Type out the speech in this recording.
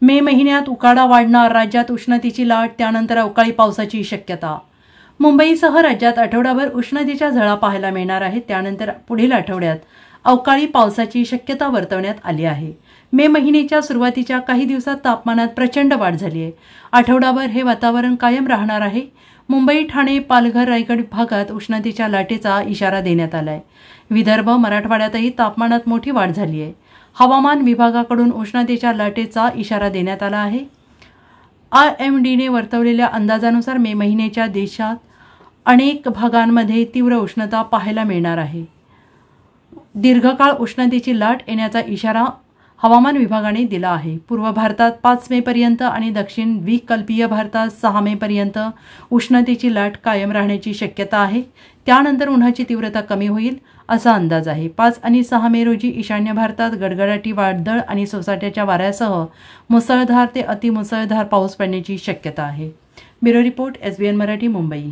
मे महिन्यात उकाडा वाढणार, राज्यात उष्णतेची लाट, त्यानंतर अवकाळी पावसाची शक्यता। मुंबईसह राज्यात आठवडाभर उष्णतेच्या झळा पाहायला मिळणार आहेत। त्यानंतर पुढील आठवड्यात अवकाळी पावसाची शक्यता वर्तवण्यात आली आहे। मे महिन्याच्या सुरुवातीच्या काही दिवसात तापमानात प्रचंड वाढ झाली आहे। आठवडाभर हे वातावरण कायम राहणार आहे। मुंबई, ठाणे, पालघर, रायगड भागात उष्णतेच्या लाटेचा इशारा देण्यात आला आहे। विदर्भ, मराठवाड्यातही तापमानात मोठी वाढ झाली आहे। हवामान विभागाकडून उष्णतेच्या लाटेचा इशारा देण्यात आला आहे। IMDने वर्तवलेल्या अंदाजानुसार मे महिन्याच्या देशात अनेक भागांमध्ये तीव्र उष्णता पाहायला मिळणार आहे। दीर्घकाळ उष्णतेची लाट येण्याचा इशारा हवामान विभागाने दिला आहे। पूर्व भारतात 5 मे पर्यंत आणि दक्षिण द्वीपकल्पीय भारतात 6 मे पर्यंत उष्णतेची लाट कायम राहण्याची शक्यता आहे। त्यानंतर उन्हाची तीव्रता कमी होईल असा अंदाज आहे। 5 आणि 6 मे रोजी ईशान्य भारतात गडगडाटी, वादळ आणि सोसाट्याच्या वाऱ्यासह मुसळधार ते अतिमुसळधार पाऊस पडण्याची शक्यता आहे। Bureau report, SBN Marathi, Mumbai.